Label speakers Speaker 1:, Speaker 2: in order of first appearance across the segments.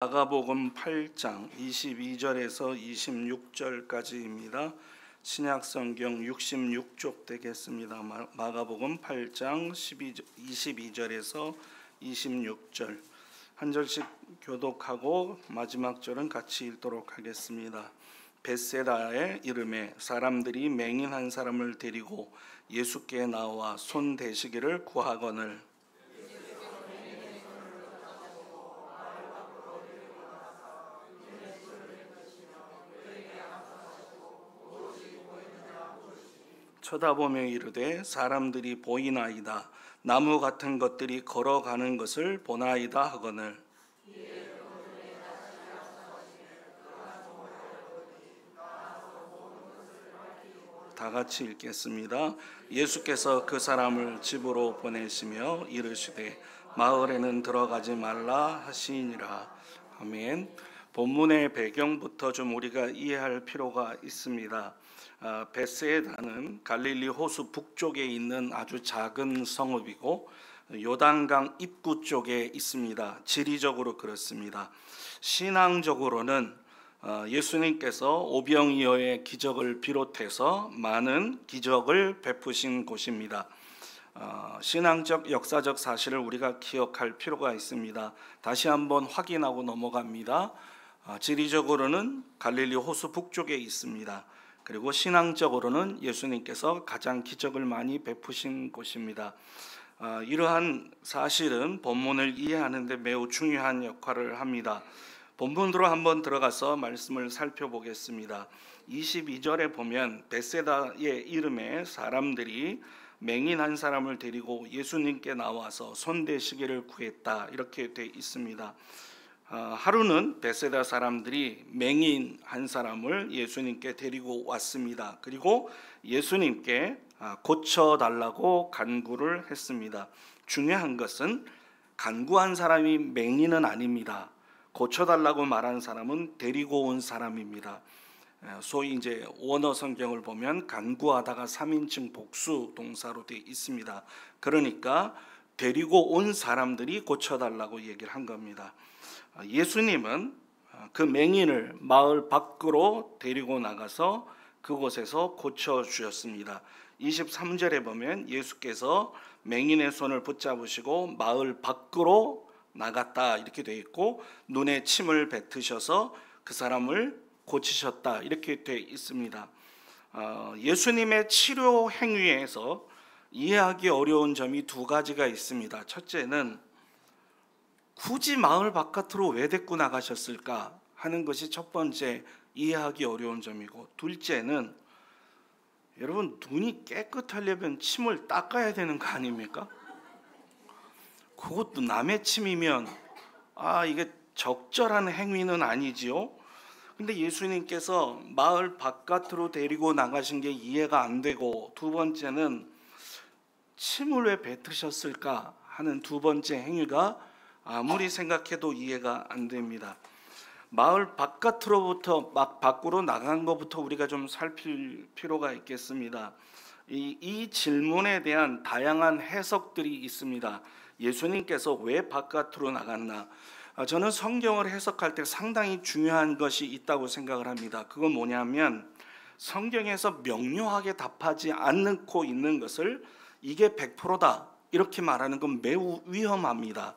Speaker 1: 마가복음 8장 22절에서 26절까지입니다. 신약성경 66쪽 되겠습니다. 마가복음 8장 22절에서 26절 한 절씩 교독하고 마지막 절은 같이 읽도록 하겠습니다. 벳세다의 이름에 사람들이 맹인 한 사람을 데리고 예수께 나와 손 대시기를 구하거늘 쳐다보며 이르되 사람들이 보이나이다. 나무 같은 것들이 걸어가는 것을 보나이다 하거늘 다 같이 읽겠습니다. 예수께서 그 사람을 집으로 보내시며 이르시되 마을에는 들어가지 말라 하시니라. 아멘. 본문의 배경부터 좀 우리가 이해할 필요가 있습니다. 벳세다는 갈릴리 호수 북쪽에 있는 아주 작은 성읍이고 요단강 입구 쪽에 있습니다. 지리적으로 그렇습니다. 신앙적으로는 예수님께서 오병이어의 기적을 비롯해서 많은 기적을 베푸신 곳입니다. 신앙적 역사적 사실을 우리가 기억할 필요가 있습니다. 다시 한번 확인하고 넘어갑니다. 지리적으로는 갈릴리 호수 북쪽에 있습니다. 그리고 신앙적으로는 예수님께서 가장 기적을 많이 베푸신 곳입니다. 이러한 사실은 본문을 이해하는 데 매우 중요한 역할을 합니다. 본문으로 한번 들어가서 말씀을 살펴보겠습니다. 22절에 보면 벳세다의 이름에 사람들이 맹인 한 사람을 데리고 예수님께 나와서 손대시기를 구했다 이렇게 되어 있습니다. 하루는 벳세다 사람들이 맹인 한 사람을 예수님께 데리고 왔습니다. 그리고 예수님께 고쳐달라고 간구를 했습니다. 중요한 것은 간구한 사람이 맹인은 아닙니다. 고쳐달라고 말한 사람은 데리고 온 사람입니다. 소위 이제 원어 성경을 보면 간구하다가 3인칭 복수 동사로 되어 있습니다. 그러니까 데리고 온 사람들이 고쳐달라고 얘기를 한 겁니다. 예수님은 그 맹인을 마을 밖으로 데리고 나가서 그곳에서 고쳐주셨습니다. 23절에 보면 예수께서 맹인의 손을 붙잡으시고 마을 밖으로 나갔다 이렇게 되어 있고 눈에 침을 뱉으셔서 그 사람을 고치셨다 이렇게 되어 있습니다. 예수님의 치료 행위에서 이해하기 어려운 점이 두 가지가 있습니다. 첫째는 굳이 마을 바깥으로 왜 데리고 나가셨을까 하는 것이 첫 번째 이해하기 어려운 점이고, 둘째는 여러분 눈이 깨끗하려면 침을 닦아야 되는 거 아닙니까? 그것도 남의 침이면 이게 적절한 행위는 아니지요. 근데 예수님께서 마을 바깥으로 데리고 나가신 게 이해가 안 되고, 두 번째는 침을 왜 뱉으셨을까 하는 두 번째 행위가 아무리 생각해도 이해가 안 됩니다. 마을 바깥으로부터 밖으로 나간 것부터 우리가 좀 살필 필요가 있겠습니다. 이 질문에 대한 다양한 해석들이 있습니다. 예수님께서 왜 바깥으로 나갔나? 저는 성경을 해석할 때 상당히 중요한 것이 있다고 생각을 합니다. 그건 뭐냐면 성경에서 명료하게 답하지 않고 있는 것을 이게 100%다 이렇게 말하는 건 매우 위험합니다.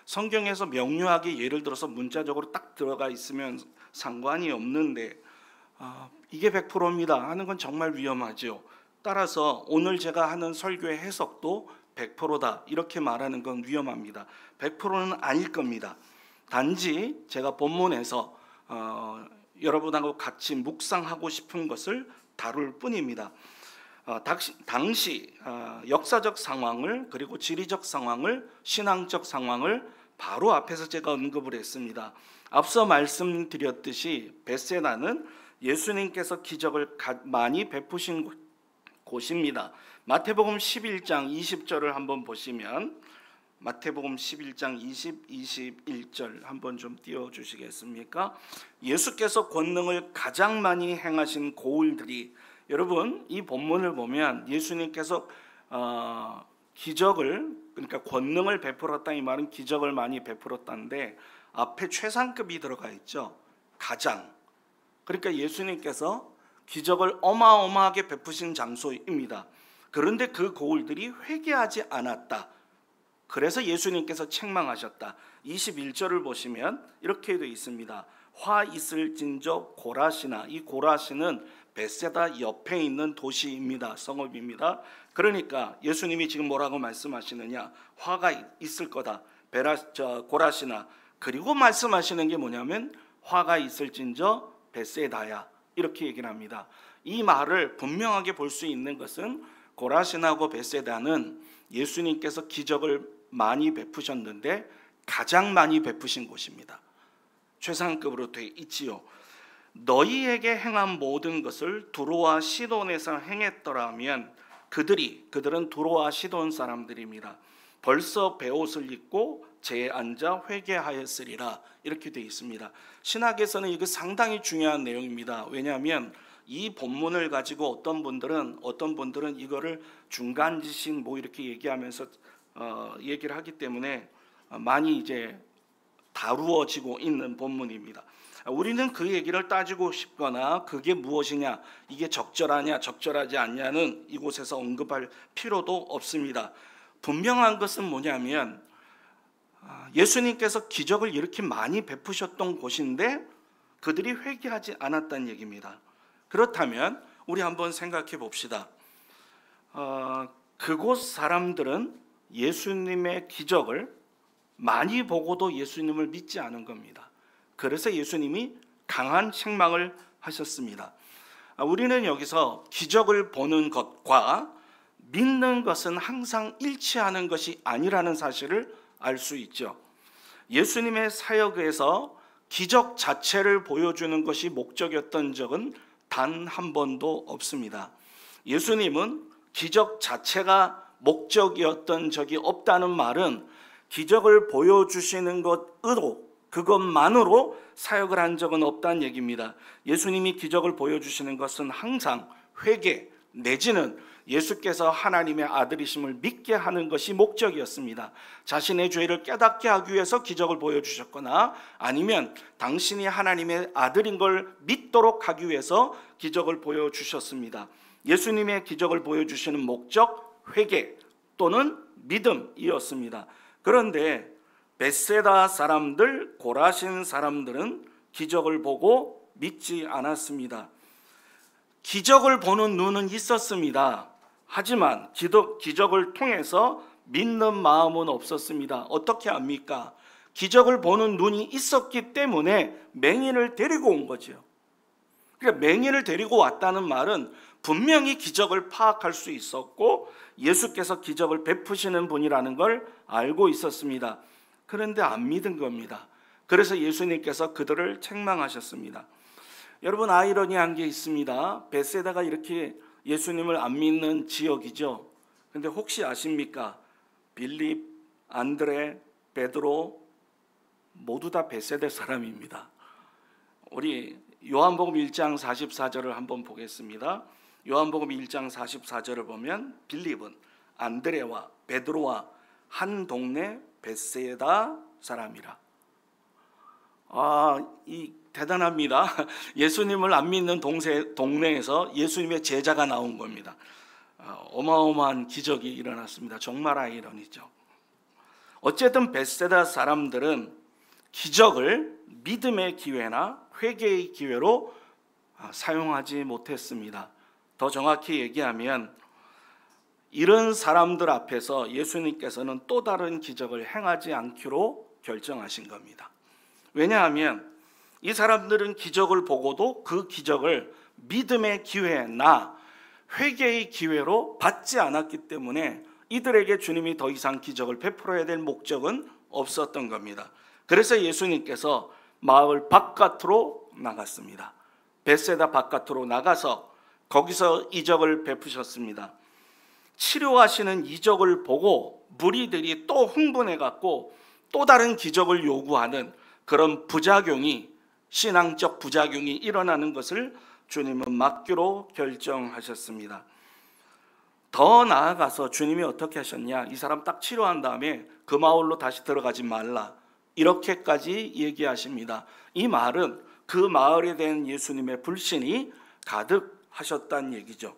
Speaker 1: 성경에서 명료하게 예를 들어서 문자적으로 딱 들어가 있으면 상관이 없는데 이게 100%입니다 하는 건 정말 위험하죠. 따라서 오늘 제가 하는 설교의 해석도 100%다 이렇게 말하는 건 위험합니다. 100%는 아닐 겁니다. 단지 제가 본문에서 여러분하고 같이 묵상하고 싶은 것을 다룰 뿐입니다. 당시 역사적 상황을, 그리고 지리적 상황을, 신앙적 상황을 바로 앞에서 제가 언급을 했습니다. 앞서 말씀드렸듯이 벳세다는 예수님께서 기적을 많이 베푸신 곳입니다. 마태복음 11장 20절을 한번 보시면, 마태복음 11장 20, 21절 한번 좀 띄워주시겠습니까? 예수께서 권능을 가장 많이 행하신 고을들이, 여러분 이 본문을 보면 예수님께서 기적을, 그러니까 권능을 베풀었다 이 말은 기적을 많이 베풀었다는데 앞에 최상급이 들어가 있죠. 가장. 그러니까 예수님께서 기적을 어마어마하게 베푸신 장소입니다. 그런데 그 고을들이 회개하지 않았다. 그래서 예수님께서 책망하셨다. 21절을 보시면 이렇게 되어 있습니다. 화 있을진저 고라시나. 이 고라시는 벳세다 옆에 있는 도시입니다. 성읍입니다. 그러니까 예수님이 지금 뭐라고 말씀하시느냐? 화가 있을 거다. 고라시나. 그리고 말씀하시는 게 뭐냐면 화가 있을진저 벳세다야. 이렇게 얘기를 합니다. 이 말을 분명하게 볼 수 있는 것은 고라신하고 벳세다는 예수님께서 기적을 많이 베푸셨는데 가장 많이 베푸신 곳입니다. 최상급으로 되어 있지요. 너희에게 행한 모든 것을 두로와 시돈에서 행했더라면 그들은 두로와 시돈 사람들입니다. 벌써 베옷을 입고 재에 앉아 회개하였으리라. 이렇게 되어 있습니다. 신학에서는 이거 상당히 중요한 내용입니다. 왜냐하면 이 본문을 가지고 어떤 분들은 이거를 중간지식 뭐 이렇게 얘기하면서 얘기를 하기 때문에 많이 이제 다루어지고 있는 본문입니다. 우리는 그 얘기를 따지고 싶거나 그게 무엇이냐, 이게 적절하냐 적절하지 않냐는 이곳에서 언급할 필요도 없습니다. 분명한 것은 뭐냐면 예수님께서 기적을 이렇게 많이 베푸셨던 곳인데 그들이 회개하지 않았다는 얘기입니다. 그렇다면 우리 한번 생각해 봅시다. 그곳 사람들은 예수님의 기적을 많이 보고도 예수님을 믿지 않은 겁니다. 그래서 예수님이 강한 책망을 하셨습니다. 우리는 여기서 기적을 보는 것과 믿는 것은 항상 일치하는 것이 아니라는 사실을 알 수 있죠. 예수님의 사역에서 기적 자체를 보여주는 것이 목적이었던 적은 단 한 번도 없습니다. 예수님은 기적 자체가 목적이었던 적이 없다는 말은 기적을 보여주시는 그것만으로 사역을 한 적은 없다는 얘기입니다. 예수님이 기적을 보여주시는 것은 항상 회개 내지는 예수께서 하나님의 아들이심을 믿게 하는 것이 목적이었습니다. 자신의 죄를 깨닫게 하기 위해서 기적을 보여주셨거나 아니면 당신이 하나님의 아들인 걸 믿도록 하기 위해서 기적을 보여주셨습니다. 예수님의 기적을 보여주시는 목적, 회개 또는 믿음이었습니다. 그런데 벳세다 사람들, 고라신 사람들은 기적을 보고 믿지 않았습니다. 기적을 보는 눈은 있었습니다. 하지만 기적을 통해서 믿는 마음은 없었습니다. 어떻게 합니까? 기적을 보는 눈이 있었기 때문에 맹인을 데리고 온 거죠. 그러니까 맹인을 데리고 왔다는 말은 분명히 기적을 파악할 수 있었고 예수께서 기적을 베푸시는 분이라는 걸 알고 있었습니다. 그런데 안 믿은 겁니다. 그래서 예수님께서 그들을 책망하셨습니다. 여러분, 아이러니한 게 있습니다. 벳세다가 이렇게 예수님을 안 믿는 지역이죠. 근데 혹시 아십니까? 빌립, 안드레, 베드로 모두 다 벳세다 사람입니다. 우리 요한복음 1장 44절을 한번 보겠습니다. 요한복음 1장 44절을 보면 빌립은 안드레와 베드로와 한 동네 벳세다 사람이라. 이 대단합니다. 예수님을 안 믿는 동네에서 예수님의 제자가 나온 겁니다. 어마어마한 기적이 일어났습니다. 정말 아이러니죠. 어쨌든 벳세다 사람들은 기적을 믿음의 기회나 회개의 기회로 사용하지 못했습니다. 더 정확히 얘기하면 이런 사람들 앞에서 예수님께서는 또 다른 기적을 행하지 않기로 결정하신 겁니다. 왜냐하면 이 사람들은 기적을 보고도 그 기적을 믿음의 기회나 회개의 기회로 받지 않았기 때문에 이들에게 주님이 더 이상 기적을 베풀어야 될 목적은 없었던 겁니다. 그래서 예수님께서 마을 바깥으로 나갔습니다. 벳세다 바깥으로 나가서 거기서 이적을 베푸셨습니다. 치료하시는 이적을 보고 무리들이 또 흥분해 갖고 또 다른 기적을 요구하는 그런 신앙적 부작용이 일어나는 것을 주님은 막기로 결정하셨습니다. 더 나아가서 주님이 어떻게 하셨냐? 이 사람 딱 치료한 다음에 그 마을로 다시 들어가지 말라. 이렇게까지 얘기하십니다. 이 말은 그 마을에 대한 예수님의 불신이 가득하셨다는 얘기죠.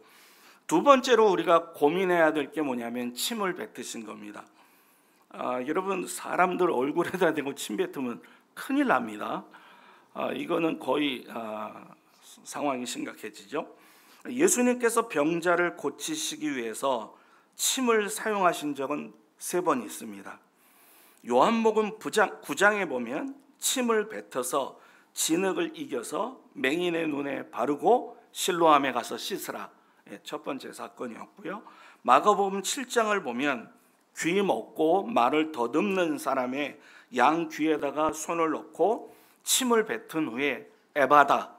Speaker 1: 두 번째로 우리가 고민해야 될 게 뭐냐면 침을 뱉으신 겁니다. 여러분, 사람들 얼굴에다 대고 침 뱉으면 큰일 납니다. 이거는 거의 상황이 심각해지죠. 예수님께서 병자를 고치시기 위해서 침을 사용하신 적은 3번 있습니다. 요한복음 9장에 보면 침을 뱉어서 진흙을 이겨서 맹인의 눈에 바르고 실로암에 가서 씻으라, 첫 번째 사건이었고요. 마가복음 7장을 보면 귀 먹고 말을 더듬는 사람의 양 귀에다가 손을 넣고 침을 뱉은 후에 에바다,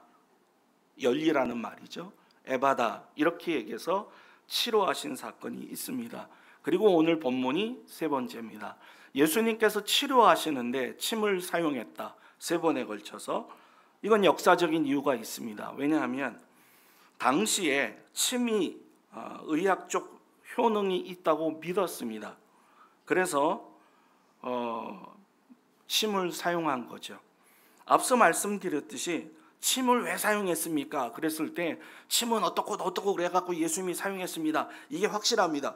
Speaker 1: 열리라는 말이죠. 에바다, 이렇게 얘기해서 치료하신 사건이 있습니다. 그리고 오늘 본문이 3번째입니다. 예수님께서 치료하시는데 침을 사용했다, 3번에 걸쳐서. 이건 역사적인 이유가 있습니다. 왜냐하면 당시에 침이 의학적 효능이 있다고 믿었습니다. 그래서 침을 사용한 거죠. 앞서 말씀드렸듯이 침을 왜 사용했습니까? 그랬을 때 침은 어떻고 그래갖고 예수님이 사용했습니다, 이게 확실합니다.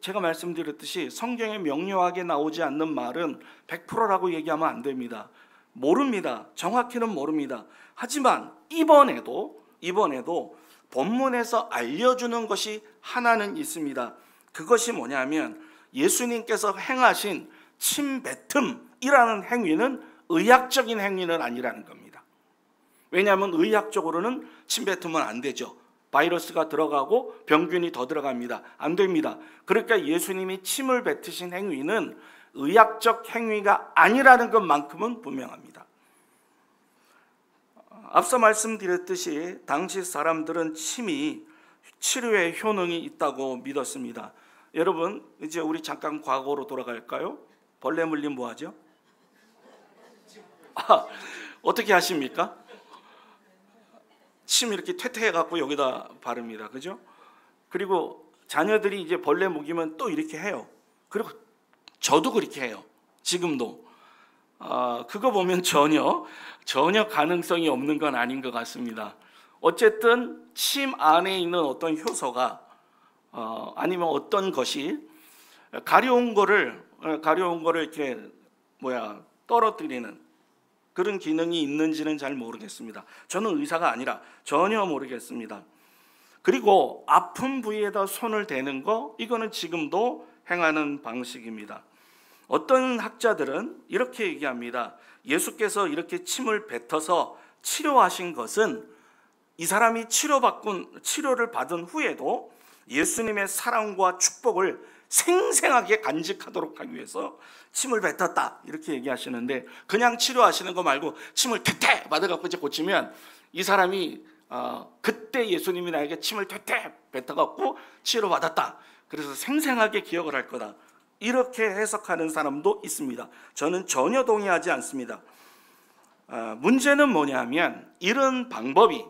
Speaker 1: 제가 말씀드렸듯이 성경에 명료하게 나오지 않는 말은 100%라고 얘기하면 안 됩니다. 모릅니다. 정확히는 모릅니다. 하지만 이번에도 본문에서 알려주는 것이 하나는 있습니다. 그것이 뭐냐면 예수님께서 행하신 침뱉음이라는 행위는 의학적인 행위는 아니라는 겁니다. 왜냐하면 의학적으로는 침뱉으면 안 되죠. 바이러스가 들어가고 병균이 더 들어갑니다. 안 됩니다. 그러니까 예수님이 침을 뱉으신 행위는 의학적 행위가 아니라는 것만큼은 분명합니다. 앞서 말씀드렸듯이 당시 사람들은 침이 치료에 효능이 있다고 믿었습니다. 여러분, 이제 우리 잠깐 과거로 돌아갈까요? 벌레 물리면 뭐 하죠? 어떻게 하십니까? 침 이렇게 퇴퇴해 갖고 여기다 바릅니다. 그죠? 그리고 자녀들이 이제 벌레 먹이면 또 이렇게 해요. 그리고 저도 그렇게 해요. 지금도. 그거 보면 전혀 가능성이 없는 건 아닌 것 같습니다. 어쨌든 침 안에 있는 어떤 효소가 아니면 어떤 것이 가려운 거를 이렇게 떨어뜨리는 그런 기능이 있는지는 잘 모르겠습니다. 저는 의사가 아니라 전혀 모르겠습니다. 그리고 아픈 부위에다 손을 대는 거, 이거는 지금도 행하는 방식입니다. 어떤 학자들은 이렇게 얘기합니다. 예수께서 이렇게 침을 뱉어서 치료하신 것은 이 사람이 치료를 받은 후에도 예수님의 사랑과 축복을 생생하게 간직하도록 하기 위해서 침을 뱉었다, 이렇게 얘기하시는데, 그냥 치료하시는 거 말고 침을 퇴퇴 받아갖고 이제 고치면 이 사람이 그때 예수님이 나에게 침을 퇴퇴 뱉어갖고 치료받았다, 그래서 생생하게 기억을 할 거다, 이렇게 해석하는 사람도 있습니다. 저는 전혀 동의하지 않습니다. 문제는 뭐냐면 이런 방법이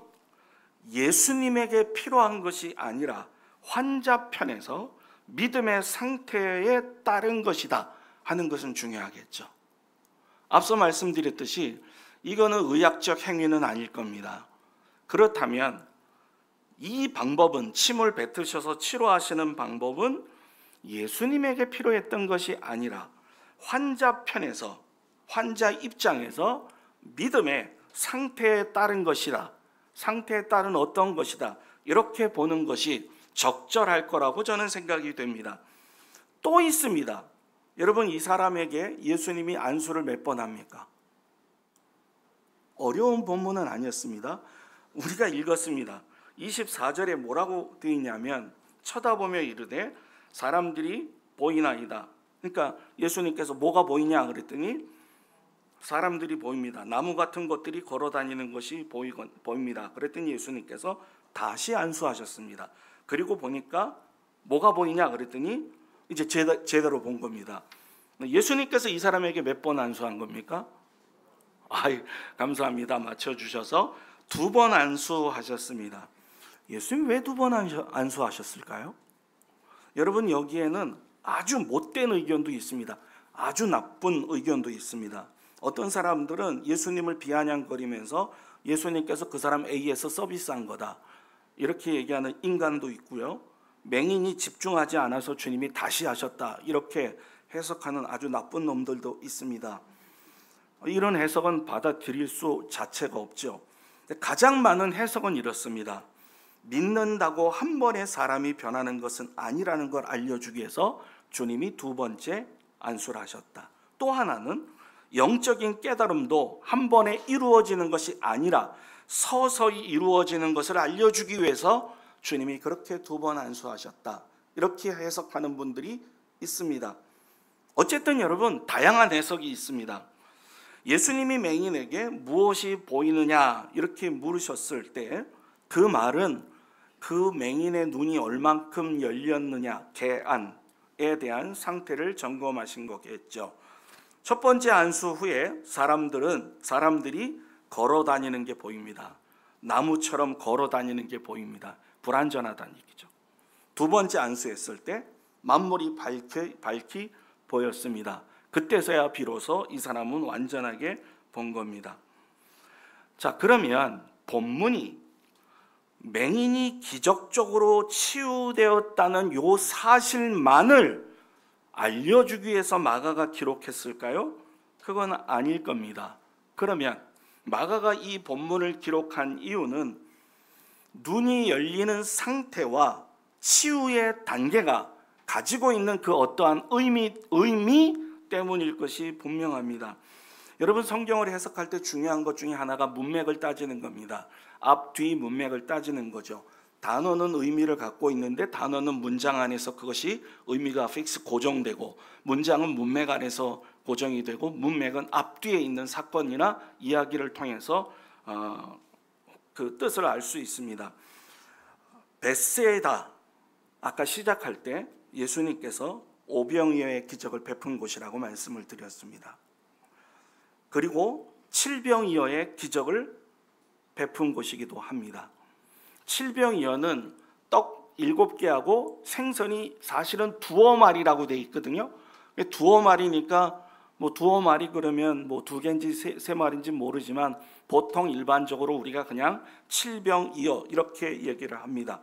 Speaker 1: 예수님에게 필요한 것이 아니라 환자 편에서 믿음의 상태에 따른 것이다 하는 것은 중요하겠죠. 앞서 말씀드렸듯이 이거는 의학적 행위는 아닐 겁니다. 그렇다면 이 방법은, 침을 뱉으셔서 치료하시는 방법은 예수님에게 필요했던 것이 아니라 환자 편에서, 환자 입장에서 믿음의 상태에 따른 것이다, 상태에 따른 어떤 것이다, 이렇게 보는 것이 적절할 거라고 저는 생각이 됩니다. 또 있습니다. 여러분, 이 사람에게 예수님이 안수를 몇 번 합니까? 어려운 본문은 아니었습니다. 우리가 읽었습니다. 24절에 뭐라고 되어 있냐면, 쳐다보며 이르되 사람들이 보이나이다. 그러니까 예수님께서 뭐가 보이냐 그랬더니 사람들이 보입니다. 나무 같은 것들이 걸어다니는 것이 보입니다. 그랬더니 예수님께서 다시 안수하셨습니다. 그리고 보니까 뭐가 보이냐 그랬더니 이제 제대로 본 겁니다. 예수님께서 이 사람에게 몇 번 안수한 겁니까? 감사합니다. 맞춰주셔서 2번 안수하셨습니다. 예수님 왜 2번 안수하셨을까요? 여러분, 여기에는 아주 못된 의견도 있습니다. 아주 나쁜 의견도 있습니다. 어떤 사람들은 예수님을 비아냥거리면서 예수님께서 그 사람 A에서 서비스한 거다 이렇게 얘기하는 인간도 있고요. 맹인이 집중하지 않아서 주님이 다시 하셨다 이렇게 해석하는 아주 나쁜 놈들도 있습니다. 이런 해석은 받아들일 수 자체가 없죠. 가장 많은 해석은 이렇습니다. 믿는다고 한 번에 사람이 변하는 것은 아니라는 걸 알려주기 위해서 주님이 두 번째 안수를 하셨다. 또 하나는 영적인 깨달음도 한 번에 이루어지는 것이 아니라 서서히 이루어지는 것을 알려주기 위해서 주님이 그렇게 두 번 안수하셨다. 이렇게 해석하는 분들이 있습니다. 어쨌든 여러분 다양한 해석이 있습니다. 예수님이 맹인에게 무엇이 보이느냐 이렇게 물으셨을 때 그 말은 그 맹인의 눈이 얼만큼 열렸느냐 개안에 대한 상태를 점검하신 거겠죠. 첫 번째 안수 후에 사람들이 걸어 다니는 게 보입니다. 나무처럼 걸어 다니는 게 보입니다. 불완전하다는 얘기죠. 두 번째 안수했을 때 만물이 밝히 보였습니다. 그때서야 비로소 이 사람은 완전하게 본 겁니다. 자, 그러면 본문이 맹인이 기적적으로 치유되었다는 요 사실만을 알려주기 위해서 마가가 기록했을까요? 그건 아닐 겁니다. 그러면 마가가 이 본문을 기록한 이유는 눈이 열리는 상태와 치유의 단계가 가지고 있는 그 어떠한 의미 때문일 것이 분명합니다. 여러분 성경을 해석할 때 중요한 것 중에 하나가 문맥을 따지는 겁니다. 앞, 뒤 문맥을 따지는 거죠. 단어는 의미를 갖고 있는데 단어는 문장 안에서 그것이 의미가 픽스 고정되고 문장은 문맥 안에서 고정이 되고 문맥은 앞뒤에 있는 사건이나 이야기를 통해서 그 뜻을 알 수 있습니다. 벳세다 아까 시작할 때 예수님께서 오병이어의 기적을 베푼 곳이라고 말씀을 드렸습니다. 그리고 칠병이어의 기적을 베푼 곳이기도 합니다. 칠병이어는 떡 7개하고 생선이 사실은 두어 마리라고 되어 있거든요. 두어 마리니까 뭐 두어 마리 그러면 뭐 2개인지 3마리인지 모르지만 보통 일반적으로 우리가 그냥 칠병이어 이렇게 얘기를 합니다.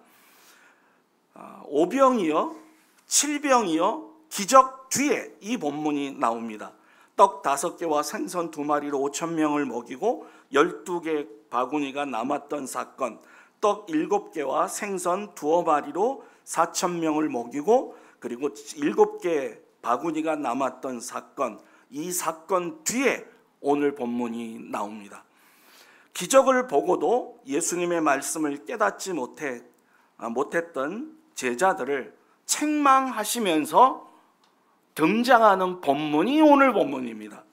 Speaker 1: 오병이어, 칠병이어 기적 뒤에 이 본문이 나옵니다. 떡 5개와 생선 2마리로 5,000명을 먹이고 12개 바구니가 남았던 사건, 떡 7개와 생선 2마리로 4,000명을 먹이고 그리고 7개 바구니가 남았던 사건, 이 사건 뒤에 오늘 본문이 나옵니다. 기적을 보고도 예수님의 말씀을 깨닫지 못했던 제자들을 책망하시면서 등장하는 본문이 오늘 본문입니다.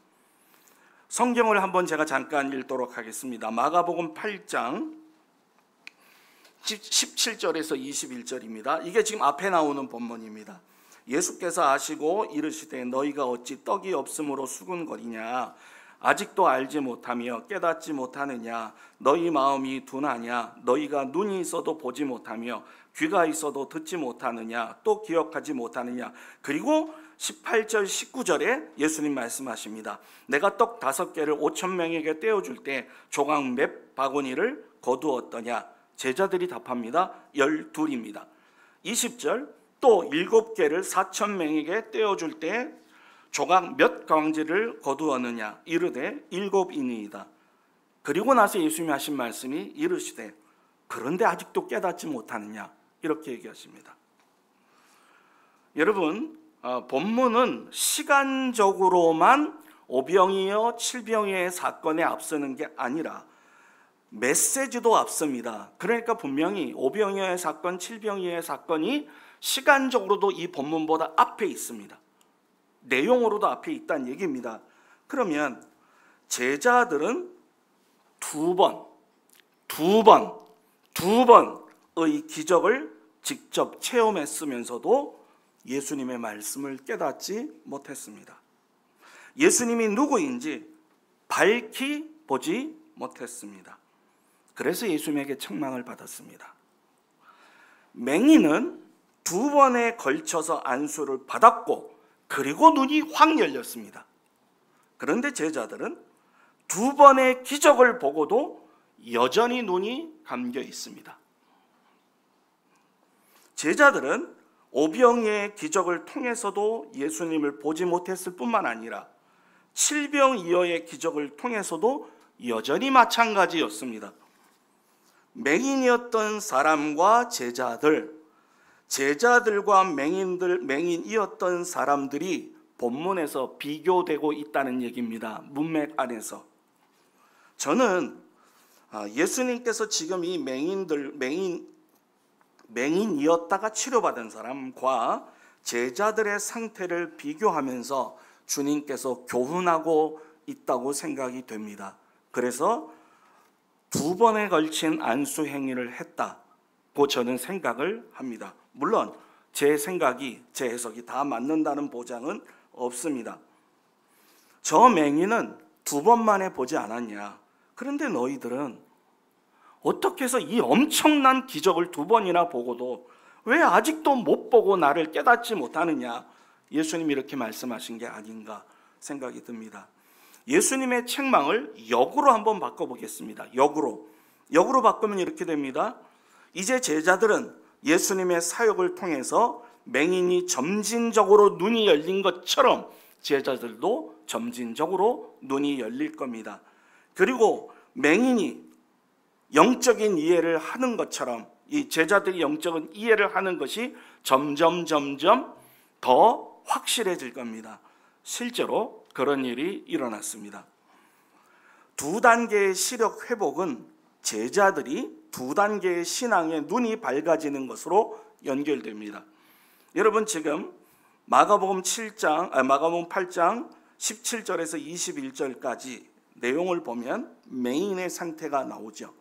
Speaker 1: 성경을 한번 제가 잠깐 읽도록 하겠습니다. 마가복음 8장 17절에서 21절입니다. 이게 지금 앞에 나오는 본문입니다. 예수께서 아시고 이르시되 너희가 어찌 떡이 없으므로 수군거리냐 아직도 알지 못하며 깨닫지 못하느냐 너희 마음이 둔하냐 너희가 눈이 있어도 보지 못하며 귀가 있어도 듣지 못하느냐 또 기억하지 못하느냐. 그리고 18절 19절에 예수님 말씀하십니다. 내가 떡 5개를 5,000명에게 떼어줄 때 조각 몇 바구니를 거두었더냐. 제자들이 답합니다. 12입니다. 20절 또 7개를 4,000명에게 떼어줄 때 조각 몇 광지를 거두었느냐. 이르되 7이니이다. 그리고 나서 예수님이 하신 말씀이 이르시되 그런데 아직도 깨닫지 못하느냐. 이렇게 얘기하십니다. 여러분 본문은 시간적으로만 오병이어 칠병이어의 사건에 앞서는 게 아니라 메시지도 앞섭니다. 그러니까 분명히 오병이어의 사건, 칠병이어의 사건이 시간적으로도 이 본문보다 앞에 있습니다. 내용으로도 앞에 있다는 얘기입니다. 그러면 제자들은 두 번의 기적을 직접 체험했으면서도 예수님의 말씀을 깨닫지 못했습니다. 예수님이 누구인지 밝히 보지 못했습니다. 그래서 예수님에게 책망을 받았습니다. 맹인은 2번에 걸쳐서 안수를 받았고 그리고 눈이 확 열렸습니다. 그런데 제자들은 두 번의 기적을 보고도 여전히 눈이 감겨 있습니다. 제자들은 오병이어의 기적을 통해서도 예수님을 보지 못했을 뿐만 아니라 칠병이어의 기적을 통해서도 여전히 마찬가지였습니다. 맹인이었던 사람과 제자들과 맹인이었던 사람들이 본문에서 비교되고 있다는 얘기입니다. 문맥 안에서. 저는 예수님께서 지금 이 맹인이었다가 치료받은 사람과 제자들의 상태를 비교하면서 주님께서 교훈하고 있다고 생각이 됩니다. 그래서 두 번에 걸친 안수 행위를 했다고 저는 생각을 합니다. 물론 제 해석이 다 맞는다는 보장은 없습니다. 저 맹인은 두 번 만에 보지 않았냐? 그런데 너희들은 어떻게 해서 이 엄청난 기적을 두 번이나 보고도 왜 아직도 못 보고 나를 깨닫지 못하느냐? 예수님이 이렇게 말씀하신 게 아닌가 생각이 듭니다. 예수님의 책망을 역으로 한번 바꿔보겠습니다. 역으로 바꾸면 이렇게 됩니다. 이제 제자들은 예수님의 사역을 통해서 맹인이 점진적으로 눈이 열린 것처럼 제자들도 점진적으로 눈이 열릴 겁니다. 그리고 맹인이 영적인 이해를 하는 것처럼 이 제자들이 영적인 이해를 하는 것이 점점 더 확실해질 겁니다. 실제로 그런 일이 일어났습니다. 두 단계의 시력 회복은 제자들이 두 단계의 신앙의 눈이 밝아지는 것으로 연결됩니다. 여러분 지금 마가복음 8장 17절에서 21절까지 내용을 보면 맹인의 상태가 나오죠.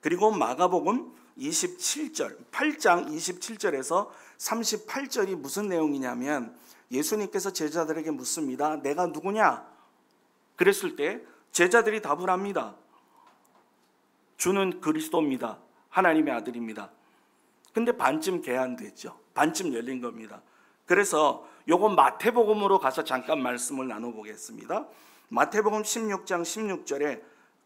Speaker 1: 그리고 마가복음 8장 27절에서 38절이 무슨 내용이냐면 예수님께서 제자들에게 묻습니다. 내가 누구냐? 그랬을 때 제자들이 답을 합니다. 주는 그리스도입니다. 하나님의 아들입니다. 근데 반쯤 개안됐죠. 반쯤 열린 겁니다. 그래서 요거 마태복음으로 가서 잠깐 말씀을 나눠보겠습니다. 마태복음 16장 16절에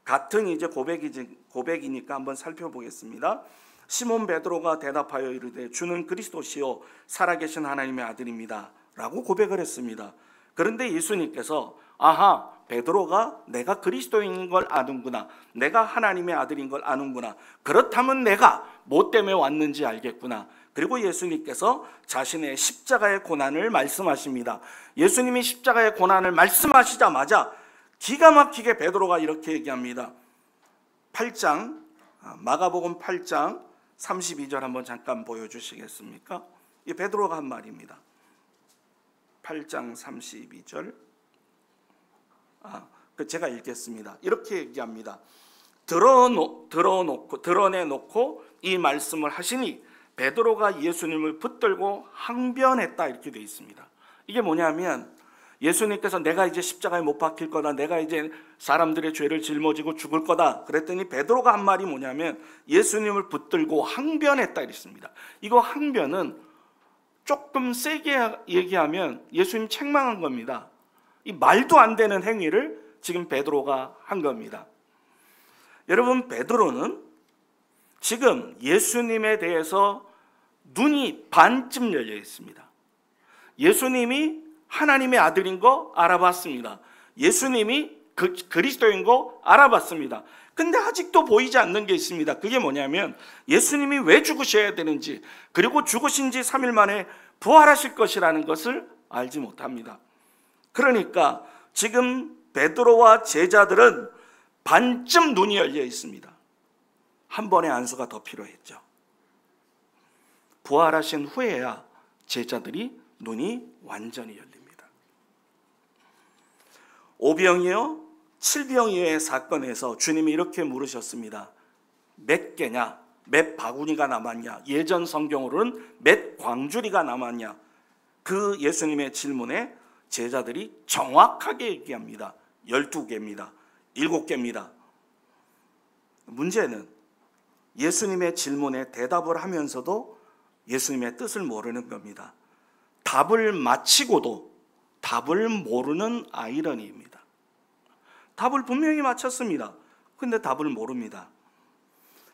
Speaker 1: 같은 이제 고백이니까 한번 살펴보겠습니다. 시몬 베드로가 대답하여 이르되 주는 그리스도시요 살아계신 하나님의 아들입니다 라고 고백을 했습니다. 그런데 예수님께서 아하, 베드로가 내가 그리스도인 걸 아는구나, 내가 하나님의 아들인 걸 아는구나, 그렇다면 내가 뭐 때문에 왔는지 알겠구나. 그리고 예수님께서 자신의 십자가의 고난을 말씀하십니다. 예수님이 십자가의 고난을 말씀하시자마자 기가 막히게 베드로가 이렇게 얘기합니다. 마가복음 8장 32절 한번 잠깐 보여주시겠습니까? 이 베드로가 한 말입니다. 8장 32절. 제가 읽겠습니다. 이렇게 얘기합니다. 드러내놓고 이 말씀을 하시니 베드로가 예수님을 붙들고 항변했다 이렇게 되어 있습니다. 이게 뭐냐면 예수님께서 내가 이제 십자가에 못 박힐 거다, 내가 이제 사람들의 죄를 짊어지고 죽을 거다 그랬더니 베드로가 한 말이 뭐냐면 예수님을 붙들고 항변했다 이랬습니다. 이거 항변은 조금 세게 얘기하면 예수님 책망한 겁니다. 이 말도 안 되는 행위를 지금 베드로가 한 겁니다. 여러분, 베드로는 지금 예수님에 대해서 눈이 반쯤 열려 있습니다. 예수님이 하나님의 아들인 거 알아봤습니다. 예수님이 그리스도인 거 알아봤습니다. 근데 아직도 보이지 않는 게 있습니다. 그게 뭐냐면 예수님이 왜 죽으셔야 되는지, 그리고 죽으신 지 3일 만에 부활하실 것이라는 것을 알지 못합니다. 그러니까 지금 베드로와 제자들은 반쯤 눈이 열려 있습니다. 한 번의 안수가 더 필요했죠. 부활하신 후에야 제자들이 눈이 완전히 열립니다. 오병이어, 칠병이어의 사건에서 주님이 이렇게 물으셨습니다. 몇 개냐? 몇 바구니가 남았냐? 예전 성경으로는 몇 광주리가 남았냐? 그 예수님의 질문에 제자들이 정확하게 얘기합니다. 12개입니다. 7개입니다. 문제는 예수님의 질문에 대답을 하면서도 예수님의 뜻을 모르는 겁니다. 답을 마치고도 답을 모르는 아이러니입니다. 답을 분명히 맞췄습니다. 근데 답을 모릅니다.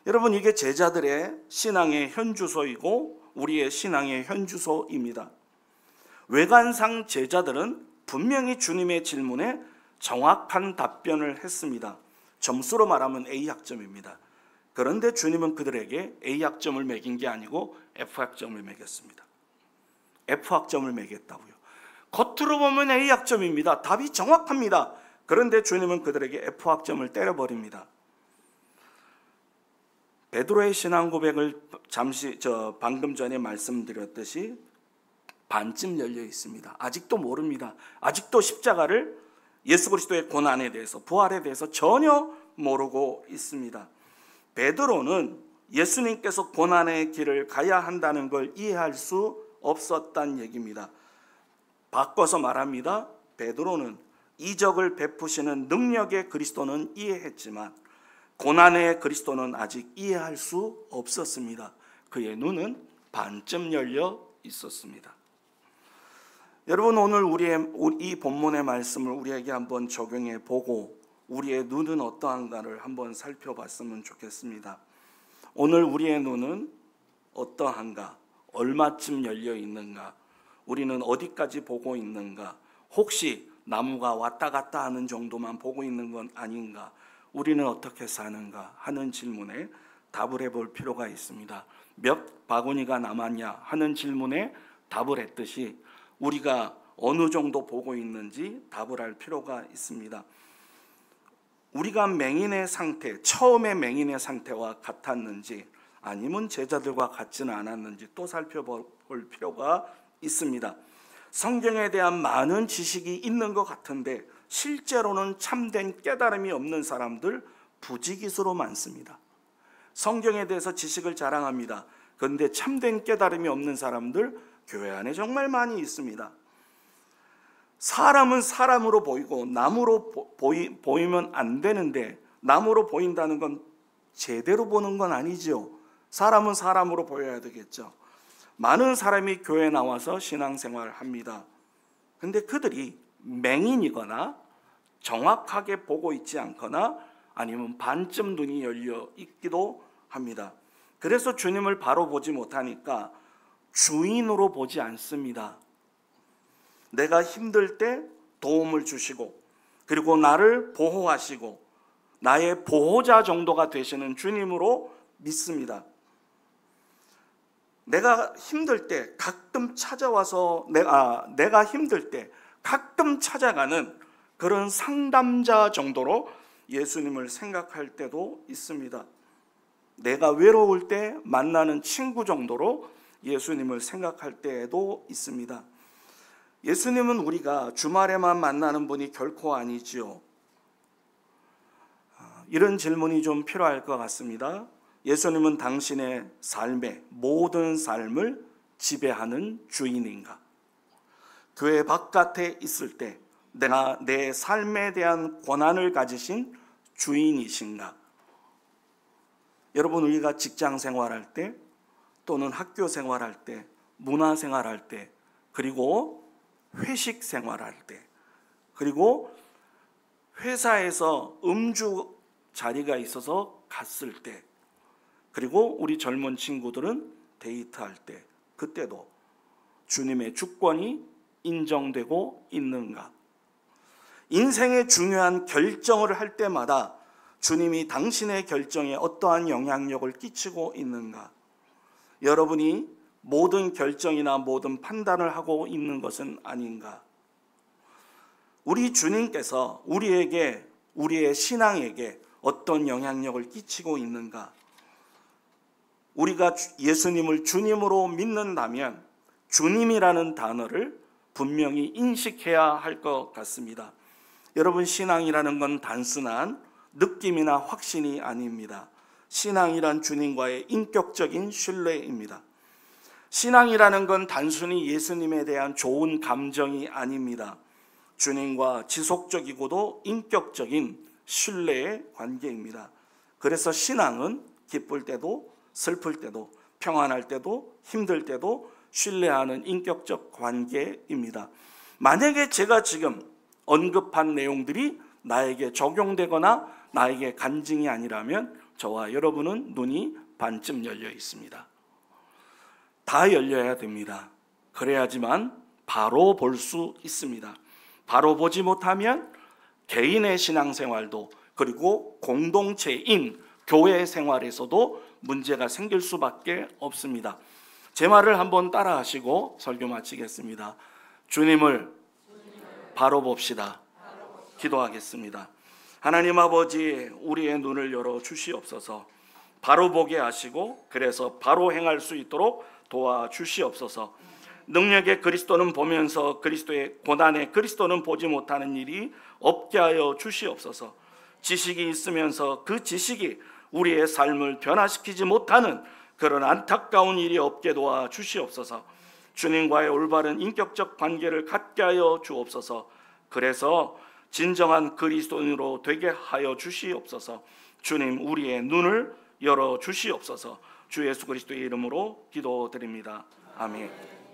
Speaker 1: 여러분, 이게 제자들의 신앙의 현주소이고 우리의 신앙의 현주소입니다. 외관상 제자들은 분명히 주님의 질문에 정확한 답변을 했습니다. 점수로 말하면 A학점입니다. 그런데 주님은 그들에게 A학점을 매긴 게 아니고 F학점을 매겼습니다. F학점을 매겼다고요. 겉으로 보면 A학점입니다. 답이 정확합니다. 그런데 주님은 그들에게 F학점을 때려버립니다. 베드로의 신앙 고백을 방금 전에 말씀드렸듯이 반쯤 열려 있습니다. 아직도 모릅니다. 아직도 십자가를, 예수 그리스도의 고난에 대해서, 부활에 대해서 전혀 모르고 있습니다. 베드로는 예수님께서 고난의 길을 가야 한다는 걸 이해할 수 없었단 얘기입니다. 바꿔서 말합니다. 베드로는 이적을 베푸시는 능력의 그리스도는 이해했지만 고난의 그리스도는 아직 이해할 수 없었습니다. 그의 눈은 반쯤 열려 있었습니다. 여러분, 오늘 이 본문의 말씀을 우리에게 한번 적용해 보고 우리의 눈은 어떠한가를 한번 살펴봤으면 좋겠습니다. 오늘 우리의 눈은 어떠한가? 얼마쯤 열려 있는가? 우리는 어디까지 보고 있는가? 혹시 나무가 왔다 갔다 하는 정도만 보고 있는 건 아닌가? 우리는 어떻게 사는가 하는 질문에 답을 해볼 필요가 있습니다. 몇 바구니가 남았냐 하는 질문에 답을 했듯이 우리가 어느 정도 보고 있는지 답을 할 필요가 있습니다. 우리가 맹인의 상태, 처음에 맹인의 상태와 같았는지 아니면 제자들과 같지는 않았는지 또 살펴볼 필요가 있습니다. 성경에 대한 많은 지식이 있는 것 같은데 실제로는 참된 깨달음이 없는 사람들 부지기수로 많습니다. 성경에 대해서 지식을 자랑합니다. 그런데 참된 깨달음이 없는 사람들 교회 안에 정말 많이 있습니다. 사람은 사람으로 보이고 나무로 보이면 안 되는데 나무로 보인다는 건 제대로 보는 건 아니죠. 사람은 사람으로 보여야 되겠죠. 많은 사람이 교회에 나와서 신앙생활을 합니다. 그런데 그들이 맹인이거나 정확하게 보고 있지 않거나 아니면 반쯤 눈이 열려 있기도 합니다. 그래서 주님을 바로 보지 못하니까 주인으로 보지 않습니다. 내가 힘들 때 도움을 주시고 그리고 나를 보호하시고 나의 보호자 정도가 되시는 주님으로 믿습니다. 내가 힘들 때 가끔 찾아와서 내가 힘들 때 가끔 찾아가는 그런 상담자 정도로 예수님을 생각할 때도 있습니다. 내가 외로울 때 만나는 친구 정도로 예수님을 생각할 때도 있습니다. 예수님은 우리가 주말에만 만나는 분이 결코 아니지요. 이런 질문이 좀 필요할 것 같습니다. 예수님은 당신의 삶의 모든 삶을 지배하는 주인인가? 교회 바깥에 있을 때 내가 내 삶에 대한 권한을 가지신 주인이신가? 여러분, 우리가 직장 생활할 때 또는 학교 생활할 때 문화 생활할 때 그리고 회식 생활할 때 그리고 회사에서 음주 자리가 있어서 갔을 때 그리고 우리 젊은 친구들은 데이트할 때 그때도 주님의 주권이 인정되고 있는가? 인생의 중요한 결정을 할 때마다 주님이 당신의 결정에 어떠한 영향력을 끼치고 있는가? 여러분이 모든 결정이나 모든 판단을 하고 있는 것은 아닌가? 우리 주님께서 우리의 신앙에게 어떤 영향력을 끼치고 있는가? 우리가 예수님을 주님으로 믿는다면 주님이라는 단어를 분명히 인식해야 할 것 같습니다. 여러분, 신앙이라는 건 단순한 느낌이나 확신이 아닙니다. 신앙이란 주님과의 인격적인 신뢰입니다. 신앙이라는 건 단순히 예수님에 대한 좋은 감정이 아닙니다. 주님과 지속적이고도 인격적인 신뢰의 관계입니다. 그래서 신앙은 기쁠 때도 슬플 때도 평안할 때도 힘들 때도 신뢰하는 인격적 관계입니다. 만약에 제가 지금 언급한 내용들이 나에게 적용되거나 나에게 간증이 아니라면 저와 여러분은 눈이 반쯤 열려 있습니다. 다 열려야 됩니다. 그래야지만 바로 볼 수 있습니다. 바로 보지 못하면 개인의 신앙생활도 그리고 공동체인 교회 생활에서도 문제가 생길 수밖에 없습니다. 제 말을 한번 따라 하시고 설교 마치겠습니다. 주님을 바로 봅시다. 기도하겠습니다. 하나님 아버지, 우리의 눈을 열어 주시옵소서. 바로 보게 하시고 그래서 바로 행할 수 있도록 도와주시옵소서. 능력의 그리스도는 보면서 그리스도의 고난의 그리스도는 보지 못하는 일이 없게 하여 주시옵소서. 지식이 있으면서 그 지식이 우리의 삶을 변화시키지 못하는 그런 안타까운 일이 없게 도와 주시옵소서. 주님과의 올바른 인격적 관계를 갖게 하여 주옵소서. 그래서 진정한 그리스도인으로 되게 하여 주시옵소서. 주님, 우리의 눈을 열어 주시옵소서. 주 예수 그리스도의 이름으로 기도드립니다. 아멘.